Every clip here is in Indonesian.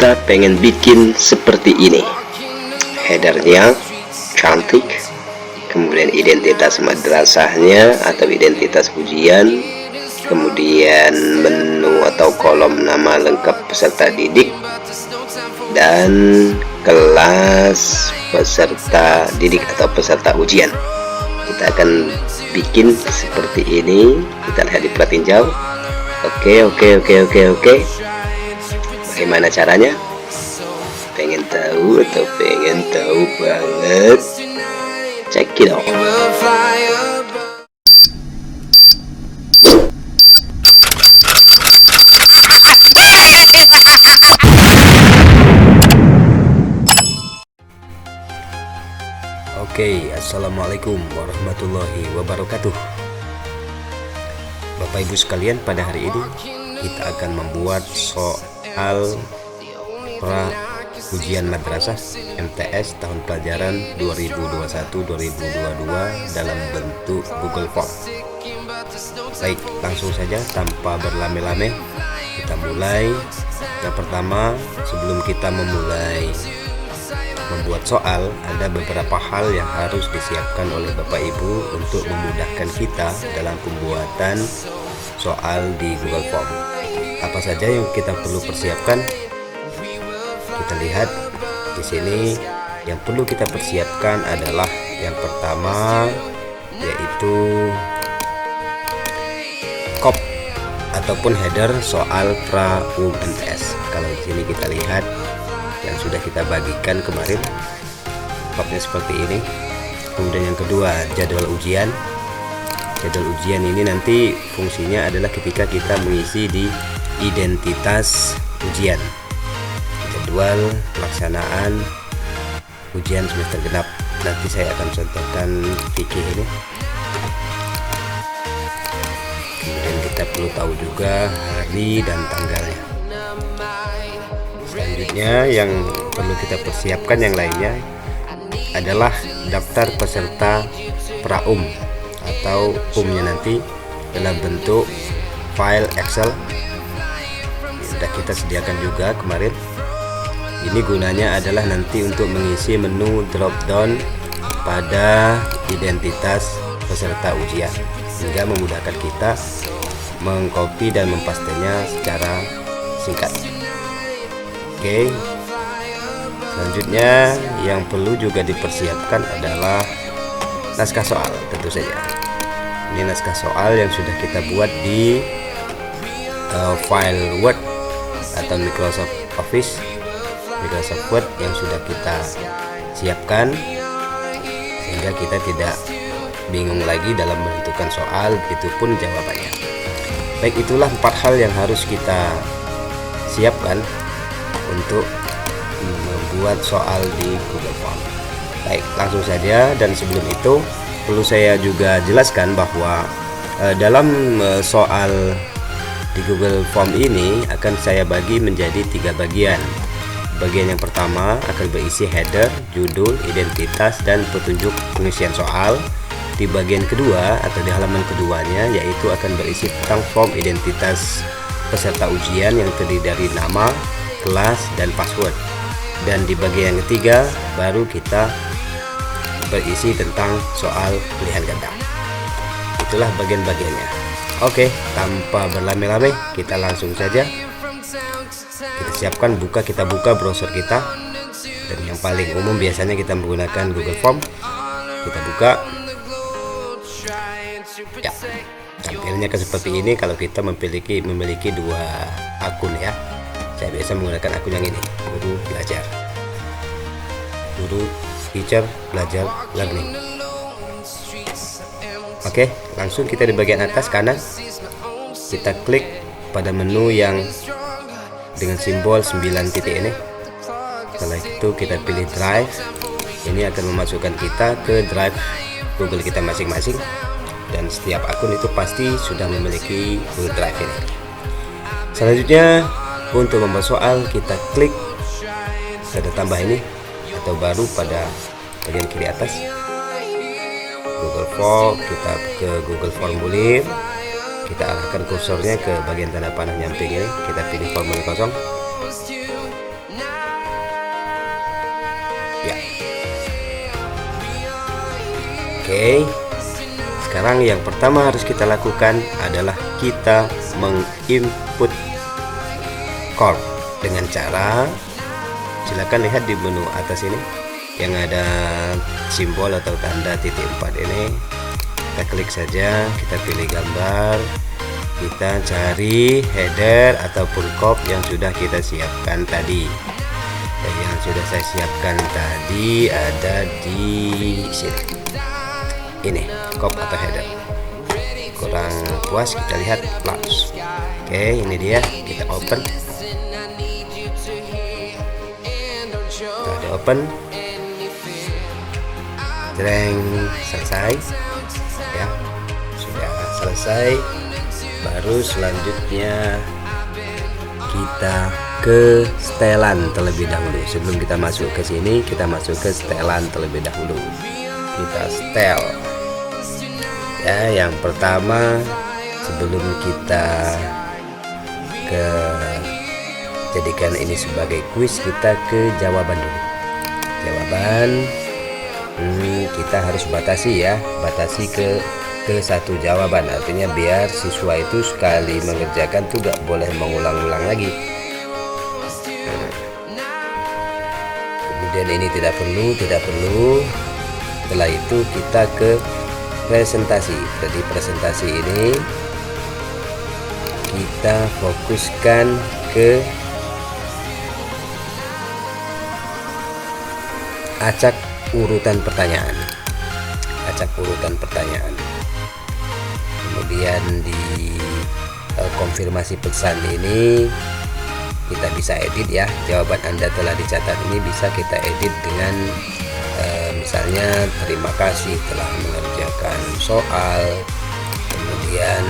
kita pengen bikin seperti ini. Headernya cantik, kemudian identitas madrasahnya atau identitas ujian, kemudian menu atau kolom nama lengkap peserta didik, dan kelas peserta didik atau peserta ujian. Kita akan bikin seperti ini. Kita lihat di plat hijau. Oke. Bagaimana caranya? Pengen tahu atau pengen tahu banget? Check it out. Oke, assalamualaikum warahmatullahi wabarakatuh. Bapak Ibu sekalian, pada hari ini kita akan membuat soal pra ujian madrasah MTS tahun pelajaran 2021-2022 dalam bentuk Google Form. Baik, langsung saja tanpa berlame-lame kita mulai. Yang pertama, sebelum kita memulai membuat soal, ada beberapa hal yang harus disiapkan oleh Bapak Ibu untuk memudahkan kita dalam pembuatan soal di Google Form. Apa saja yang kita perlu persiapkan? Kita lihat di sini. Yang perlu kita persiapkan adalah yang pertama, yaitu kop ataupun header soal pra MTS. Kalau di sini kita lihat yang sudah kita bagikan kemarin, kopnya seperti ini. Kemudian yang kedua, jadwal ujian. Jadwal ujian ini nanti fungsinya adalah ketika kita mengisi di identitas ujian, jadwal pelaksanaan ujian semester genap. Nanti saya akan contohkan fikih ini. Kemudian kita perlu tahu juga hari dan tanggalnya. Selanjutnya yang perlu kita persiapkan yang lainnya adalah daftar peserta pra-um atau umnya nanti dalam bentuk file Excel. Sudah kita sediakan juga kemarin. Ini gunanya adalah nanti untuk mengisi menu drop down pada identitas peserta ujian, sehingga memudahkan kita mengcopy dan mempastenya secara singkat. Oke, selanjutnya yang perlu juga dipersiapkan adalah naskah soal. Tentu saja ini naskah soal yang sudah kita buat di file Word atau Microsoft Office, Microsoft Word yang sudah kita siapkan, sehingga kita tidak bingung lagi dalam menentukan soal, begitupun jawabannya. Baik, itulah 4 hal yang harus kita siapkan untuk membuat soal di Google Form. Baik, langsung saja. Dan sebelum itu perlu saya juga jelaskan bahwa dalam soal di Google Form ini akan saya bagi menjadi 3 bagian. Bagian yang pertama akan berisi header, judul, identitas, dan petunjuk pengisian soal. Di bagian kedua atau di halaman keduanya, yaitu akan berisi tentang form identitas peserta ujian yang terdiri dari nama, kelas, dan password. Dan di bagian ketiga baru kita berisi tentang soal pilihan ganda. Itulah bagian-bagiannya. Oke, tanpa berlame-lame kita langsung saja. Kita siapkan, kita buka browser kita, dan yang paling umum biasanya kita menggunakan Google Form. Kita buka. Ya, tampilnya seperti ini kalau kita memiliki 2 akun ya. Saya biasa menggunakan akun yang ini, Guru Belajar, Guru Teacher Belajar Learning. Oke, langsung kita di bagian atas kanan, kita klik pada menu yang dengan simbol 9 titik ini. Setelah itu kita pilih Drive. Ini akan memasukkan kita ke Drive Google kita masing-masing, dan setiap akun itu pasti sudah memiliki Google Drive ini. Selanjutnya, untuk membuat soal, kita klik tanda tambah ini atau baru pada bagian kiri atas Google Form. Kita ke Google Formulir, kita arahkan kursornya ke bagian tanda panah nyamping ini, kita pilih formulir kosong. Oke, sekarang yang pertama harus kita lakukan adalah kita menginput corp dengan cara, silakan lihat di menu atas ini yang ada simbol atau tanda titik 4 ini. Kita klik saja, kita pilih gambar, kita cari header ataupun corp yang sudah kita siapkan tadi. Dan yang sudah saya siapkan tadi ada di sini. Ini corp atau header. Kurang puas, kita lihat plus. Oke, ini dia, kita open. Kita ada open. Jreng, selesai. Ya, sudah selesai. Baru selanjutnya kita ke setelan terlebih dahulu. Sebelum kita masuk ke sini, kita masuk ke setelan terlebih dahulu. Kita setel. Ya, yang pertama sebelum kita jadikan ini sebagai kuis, kita ke jawaban dulu. Jawaban kita harus batasi ya, batasi ke satu jawaban, artinya biar siswa itu sekali mengerjakan tuh gak boleh mengulang-ulang lagi. Kemudian ini tidak perlu. Setelah itu kita ke presentasi. Jadi presentasi ini kita fokuskan ke acak urutan pertanyaan. Kemudian di konfirmasi pesan ini kita bisa edit ya. Jawaban Anda telah dicatat ini bisa kita edit dengan misalnya terima kasih telah mengerjakan soal. Kemudian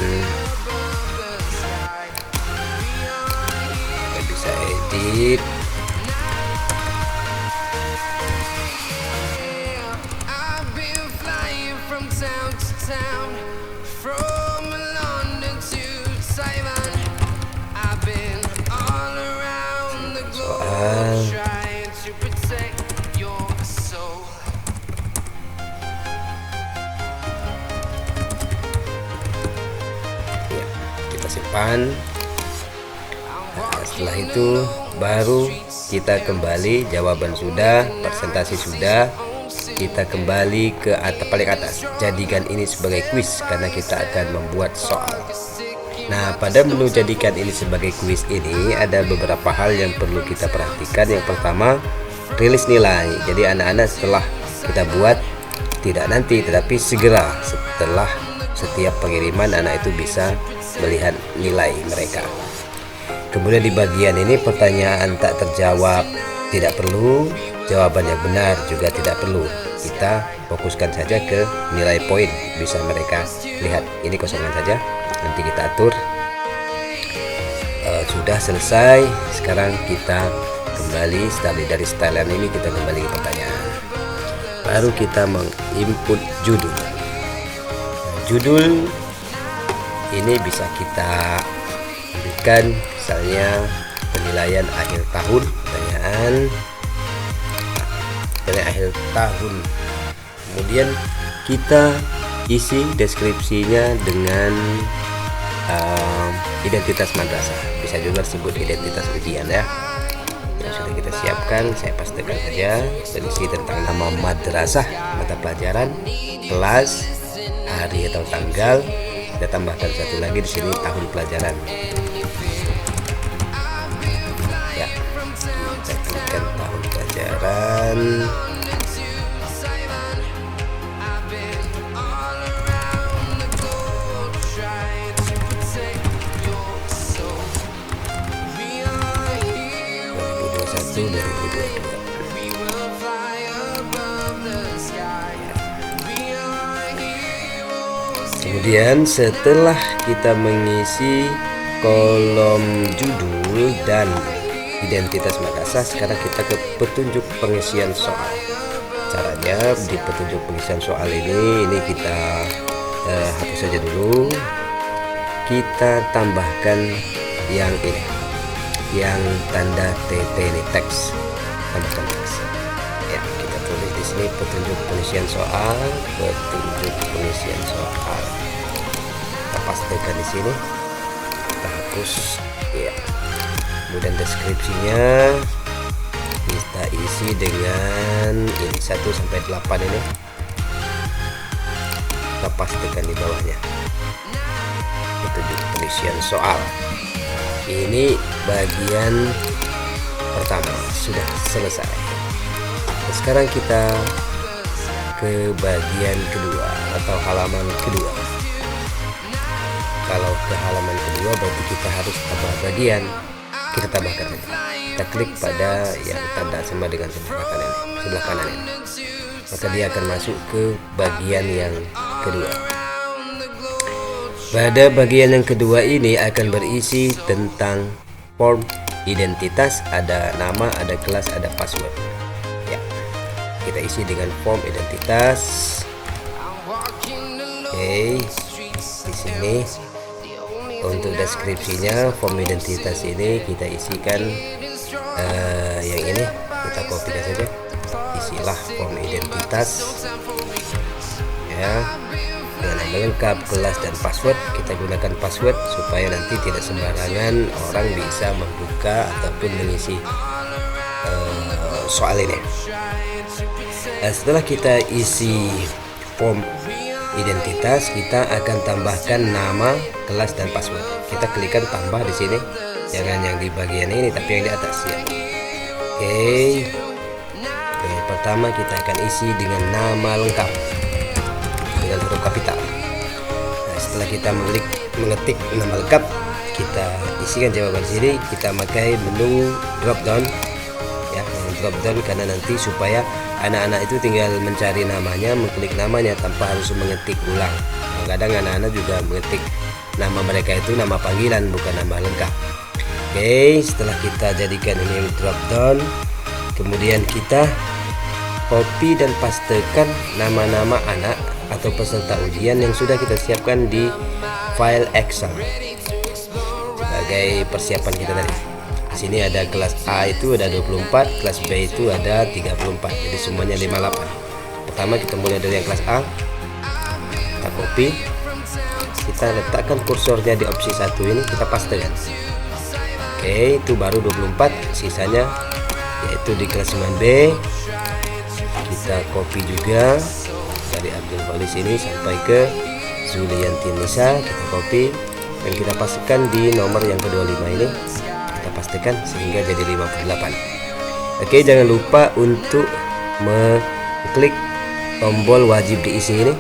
kita bisa edit simpan. Nah, setelah itu baru kita kembali, jawaban sudah, presentasi sudah, kita kembali ke paling atas. Jadikan ini sebagai kuis karena kita akan membuat soal. Nah, pada menu jadikan ini sebagai kuis ini ada beberapa hal yang perlu kita perhatikan. Yang pertama, rilis nilai. Jadi anak-anak setelah kita buat, tidak nanti tetapi segera setelah setiap pengiriman, anak itu bisa melihat nilai mereka. Kemudian di bagian ini pertanyaan tak terjawab tidak perlu, jawaban yang benar juga tidak perlu. Kita fokuskan saja ke nilai poin, bisa mereka lihat. Ini kosongan saja, nanti kita atur. Sudah selesai. Sekarang kita kembali dari stylean ini, kita kembali ke pertanyaan. Baru kita menginput judul. Judul ini bisa kita berikan misalnya penilaian akhir tahun, pertanyaan akhir tahun. Kemudian kita isi deskripsinya dengan identitas madrasah, bisa juga disebut identitas ujian ya. Yang sudah kita siapkan, saya pastikan saja berisi tentang nama madrasah, mata pelajaran, kelas, hari atau tanggal. Kita tambahkan satu lagi di sini, tahun pelajaran. Ya, kita klikkan tahun pelajaran. Kemudian setelah kita mengisi kolom judul dan identitas madrasah, sekarang kita ke petunjuk pengisian soal. Caranya di petunjuk pengisian soal ini kita hapus saja dulu. Kita tambahkan yang ini, yang tanda TT ini, teks. Tambahkan teks. Ya, kita tulis di sini petunjuk pengisian soal, kita pastikan di sini, kita hapus ya. Kemudian deskripsinya kita isi dengan ini 1 sampai 8 ini, kita pastikan di bawahnya petunjuk pengisian soal. Ini bagian pertama sudah selesai. Sekarang kita ke bagian kedua atau halaman kedua. Kalau ke halaman kedua berarti kita harus tambah bagian, kita tambahkan ini. Kita klik pada yang tanda sama dengan sebelah kanan ini, maka dia akan masuk ke bagian yang kedua. Pada bagian yang kedua ini akan berisi tentang form identitas, ada nama, ada kelas, ada password. Ya, kita isi dengan form identitas. Oke, di sini untuk deskripsinya form identitas ini kita isikan yang ini, kita kopikan saja. Isilah form identitas ya, dengan nama lengkap, kelas, dan password. Kita gunakan password supaya nanti tidak sembarangan orang bisa membuka ataupun mengisi soal ini. Setelah kita isi form identitas, kita akan tambahkan nama, kelas, dan password. Kita klikkan tambah di sini, jangan yang di bagian ini tapi yang di atas ya. Oke, pertama kita akan isi dengan nama lengkap dengan huruf kapital. Nah, setelah kita mengetik nama lengkap, kita isikan jawaban sini. Kita pakai menu drop down ya, drop down karena nanti supaya anak-anak itu tinggal mencari namanya, mengklik namanya tanpa harus mengetik ulang. Kadang anak-anak juga mengetik nama mereka itu nama panggilan bukan nama lengkap. Oke, setelah kita jadikan ini drop down, kemudian kita copy dan pastekan nama-nama anak atau peserta ujian yang sudah kita siapkan di file Excel sebagai persiapan kita tadi. Di sini ada kelas A itu ada 24, kelas B itu ada 34, jadi semuanya 58. Pertama kita mulai dari yang kelas A, kita copy, kita letakkan kursornya di opsi 1 ini, kita pastekan. Oke, itu baru 24, sisanya yaitu di kelas 9B. Kita copy juga dari Abdul Khalis ini sampai ke Zulianti Nisa, kita copy dan kita pastikan di nomor yang ke-25 ini, kita pastikan sehingga jadi 58. Oke, jangan lupa untuk mengklik tombol wajib diisi ini,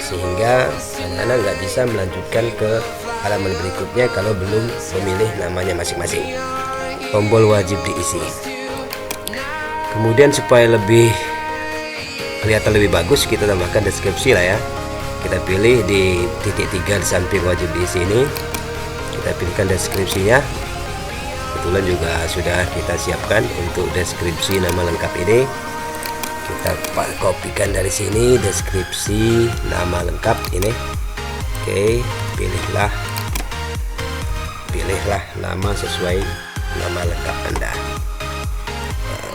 sehingga anak-anak nggak bisa melanjutkan ke halaman berikutnya kalau belum memilih namanya masing-masing. Tombol wajib diisi. Kemudian supaya lebih kelihatan lebih bagus, kita tambahkan deskripsi lah ya. Kita pilih di titik 3 di samping wajib diisi ini, kita pilihkan deskripsinya. Kebetulan juga sudah kita siapkan untuk deskripsi nama lengkap ini. Kita kopikan dari sini deskripsi nama lengkap ini. Oke, pilihlah nama sesuai nama lengkap Anda.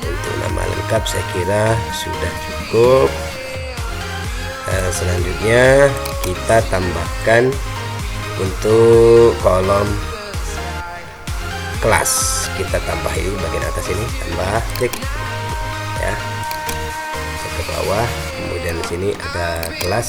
Untuk nama lengkap saya kira sudah cukup. Selanjutnya kita tambahkan untuk kolom kelas, kita tambah ini bagian atas ini, tambah, klik ya ke bawah. Kemudian di sini ada kelas.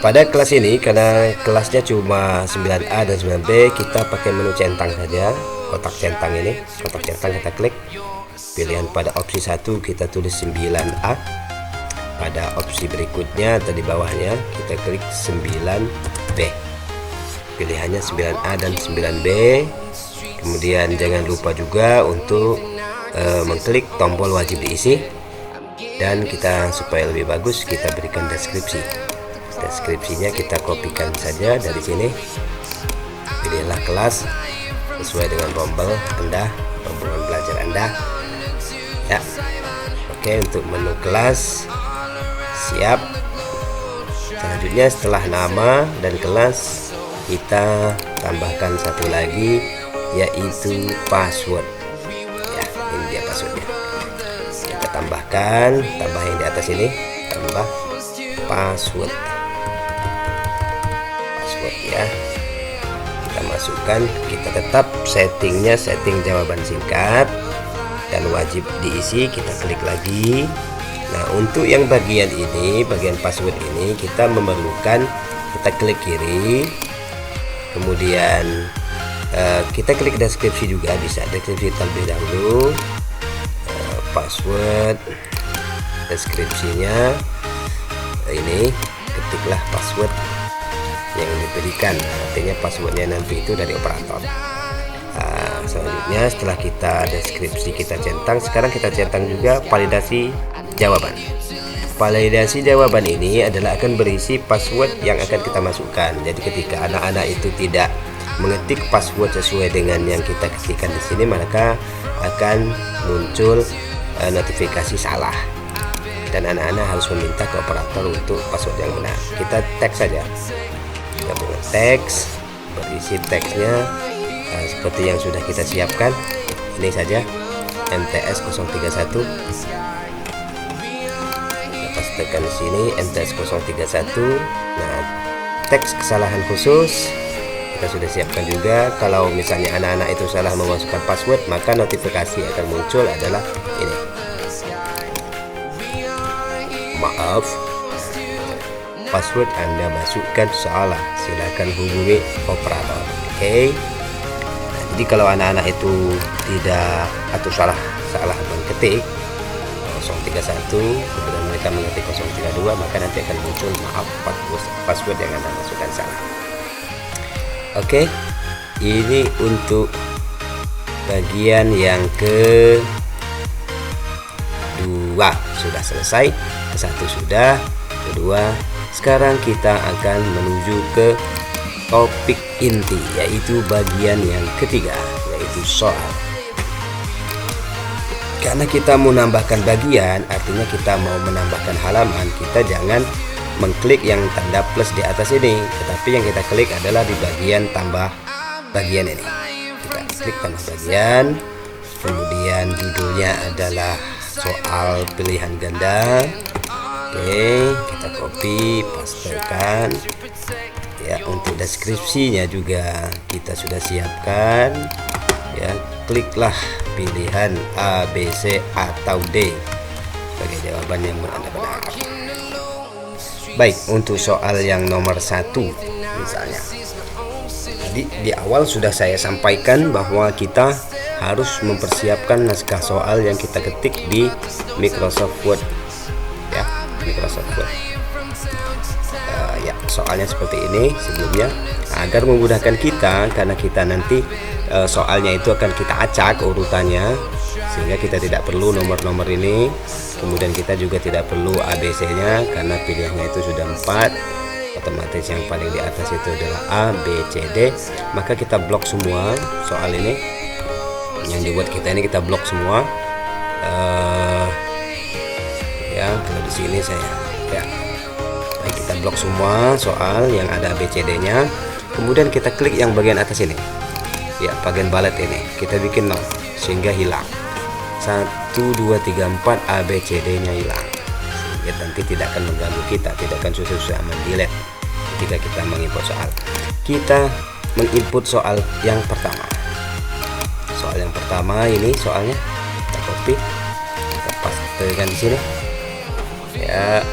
Pada kelas ini karena kelasnya cuma 9A dan 9B, kita pakai menu centang saja, kotak centang ini, kotak centang kita klik. Pilihan pada opsi 1 kita tulis 9A. Pada opsi berikutnya atau di bawahnya kita klik 9B. Pilihannya 9A dan 9B. Kemudian jangan lupa juga untuk mengklik tombol wajib diisi, dan kita supaya lebih bagus kita berikan deskripsi. Deskripsinya kita kopikan saja dari sini. Pilihlah kelas sesuai dengan rombongan Anda, rombongan belajar Anda ya. Oke, untuk menu kelas siap. Selanjutnya setelah nama dan kelas kita tambahkan satu lagi, yaitu password. tekan tambah yang di atas ini, tambah password ya, kita masukkan. Kita tetap settingnya setting jawaban singkat dan wajib diisi, kita klik lagi. Nah, untuk yang bagian ini, bagian password ini, kita memerlukan, kita klik kiri, kemudian kita klik deskripsi juga bisa, deskripsi terlebih dahulu, password, deskripsinya ini, ketiklah password yang diberikan, artinya passwordnya nanti itu dari operator. Selanjutnya setelah kita deskripsi kita centang, sekarang kita centang juga validasi jawaban. Validasi jawaban ini adalah akan berisi password yang akan kita masukkan. Jadi ketika anak-anak itu tidak mengetik password sesuai dengan yang kita ketikkan di sini, maka akan muncul notifikasi salah dan anak-anak harus meminta ke operator untuk password yang benar. Kita teks saja, kita buat teks, berisi teksnya seperti yang sudah kita siapkan. Ini saja MTS 031, kita pastikan di sini MTS 031. Nah, teks kesalahan khusus kita sudah siapkan juga. Kalau misalnya anak-anak itu salah memasukkan password, maka notifikasi akan muncul adalah ini, maaf, password Anda masukkan salah, silakan hubungi operator. Oke. Nah, jadi kalau anak-anak itu tidak atau salah mengetik 031, kemudian mereka mengetik 032, maka nanti akan muncul maaf, password yang Anda masukkan salah. Oke, ini untuk bagian yang kedua sudah selesai. Satu sudah, kedua. Sekarang kita akan menuju ke topik inti, yaitu bagian yang ketiga, yaitu soal. Karena kita mau menambahkan bagian, artinya kita mau menambahkan halaman, kita jangan mengklik yang tanda plus di atas ini, tetapi yang kita klik adalah di bagian tambah bagian ini. Kita klik tambah bagian, kemudian judulnya adalah soal pilihan ganda. Oke, kita copy, pastekan ya. Untuk deskripsinya juga kita sudah siapkan ya. Kliklah pilihan A, B, C atau D sebagai jawaban yang Anda benar. Baik, untuk soal yang nomor 1 misalnya, jadi di awal sudah saya sampaikan bahwa kita harus mempersiapkan naskah soal yang kita ketik di Microsoft Word ya, Microsoft Word. Ya, soalnya seperti ini sebelumnya, agar memudahkan kita, karena kita nanti soalnya itu akan kita acak urutannya, sehingga kita tidak perlu nomor-nomor ini. Kemudian kita juga tidak perlu ABC nya, karena pilihannya itu sudah 4, otomatis yang paling di atas itu adalah A, B, C, D. Maka kita blok semua soal ini yang dibuat kita ini, kita blok semua. Ya, kalau di sini saya ya, baik, kita blok semua soal yang ada A, B, C, D nya. Kemudian kita klik yang bagian atas ini ya, bagian balet ini kita bikin 0 sehingga hilang 1, 2, 3, 4 A, B, C, D nya hilang, ya, nanti tidak akan mengganggu kita, tidak akan susah-susah mendelete ketika kita menginput soal. Kita menginput soal yang pertama. Soal yang pertama ini soalnya kita copy, kita pastekan di sini ya.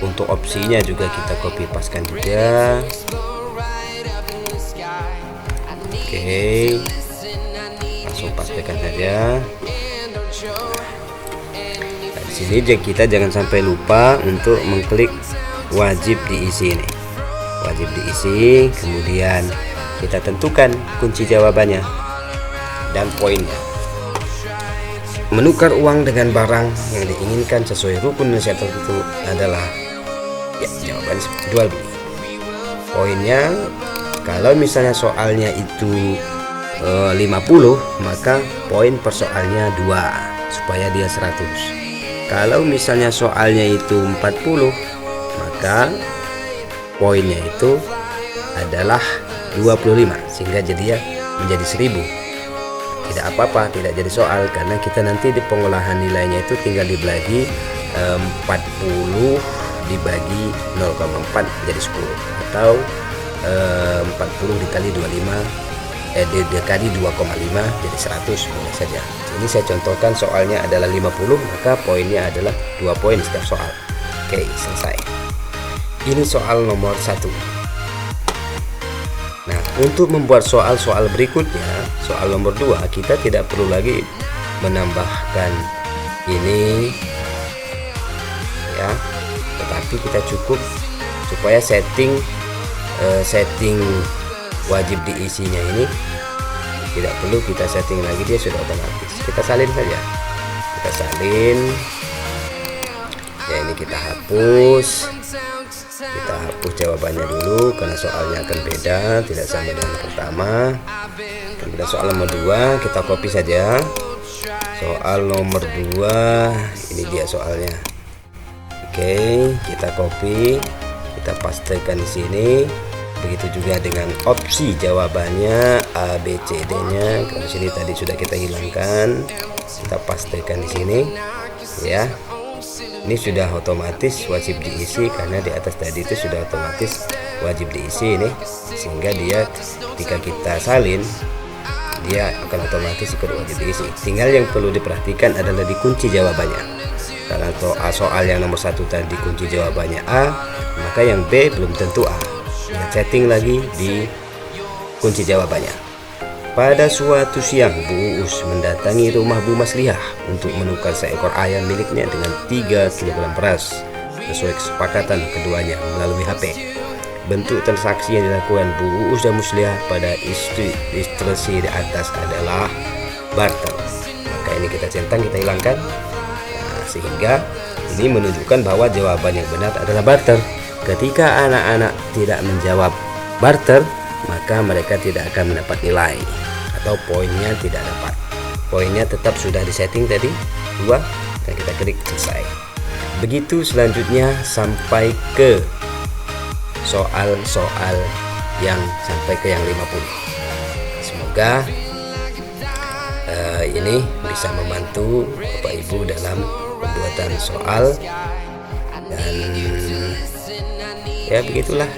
Untuk opsinya juga kita copy pastekan juga. Oke, langsung pastikan saja. Nah, di sini kita jangan sampai lupa untuk mengklik wajib diisi ini, wajib diisi. Kemudian kita tentukan kunci jawabannya dan poinnya. Menukar uang dengan barang yang diinginkan sesuai rukun nasihat tertentu adalah ya, jawaban jual beli. Poinnya, kalau misalnya soalnya itu 50, maka poin per soalnya 2 supaya dia 100. Kalau misalnya soalnya itu 40, maka poinnya itu adalah 25 sehingga jadi ya menjadi 1000. tidak apa-apa, tidak jadi soal, karena kita nanti di pengolahan nilainya itu tinggal dibagi 40 dibagi 0,4 jadi 10, atau 40 dikali 25 dikali 2,5 jadi 100, boleh saja. Ini saya contohkan soalnya adalah 50, maka poinnya adalah 2 poin setiap soal. Oke, selesai. Ini soal nomor 1. Nah, untuk membuat soal-soal berikutnya, soal nomor 2, kita tidak perlu lagi menambahkan ini ya, tetapi kita cukup supaya setting wajib diisinya ini tidak perlu kita setting lagi, dia sudah otomatis. Kita salin saja, kita salin ya. Ini kita hapus jawabannya dulu karena soalnya akan beda, tidak sama dengan pertama. Kemudian soal nomor 2 kita copy saja. Soal nomor 2 ini dia soalnya. Oke, kita copy, kita pastekan di sini. Begitu juga dengan opsi jawabannya A, B, C, D-nya. Kalau sini tadi sudah kita hilangkan, kita pastekan di sini ya. Ini sudah otomatis wajib diisi karena di atas tadi itu sudah otomatis wajib diisi ini, sehingga dia ketika kita salin dia akan otomatis ikut wajib diisi. Tinggal yang perlu diperhatikan adalah dikunci jawabannya. Karena soal yang nomor 1 tadi kunci jawabannya A, maka yang B belum tentu A. Kita setting lagi di kunci jawabannya. Pada suatu siang, Bu Uus mendatangi rumah Bu Maslihah untuk menukar seekor ayam miliknya dengan 3 kg beras sesuai kesepakatan keduanya melalui HP. Bentuk transaksi yang dilakukan Bu Uus dan Maslihah pada ilustrasi di atas adalah barter. Maka ini kita centang, kita hilangkan. Nah, sehingga ini menunjukkan bahwa jawaban yang benar adalah barter. Ketika anak-anak tidak menjawab barter, maka mereka tidak akan mendapat nilai atau poinnya tidak dapat. Poinnya tetap sudah disetting tadi 2, dan kita klik selesai. Begitu selanjutnya sampai ke soal-soal yang sampai ke yang 50. Semoga ini bisa membantu Bapak Ibu dalam pembuatan soal, dan ya begitulah.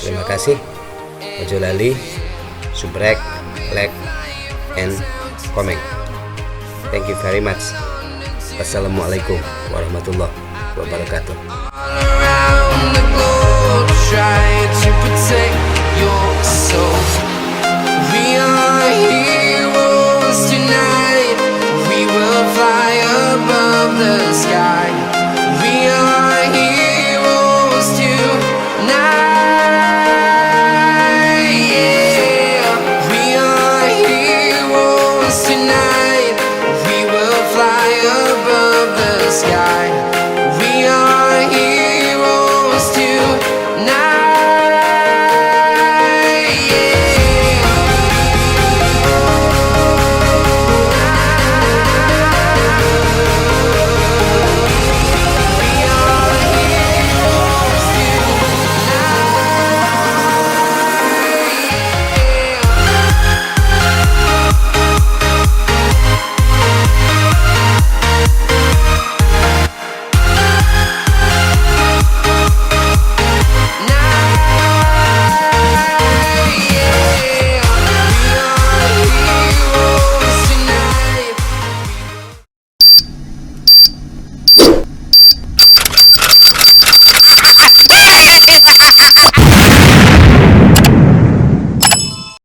Terima kasih. Ojo lali subrek, like, and comment. Thank you very much. Wassalamualaikum warahmatullahi wabarakatuh.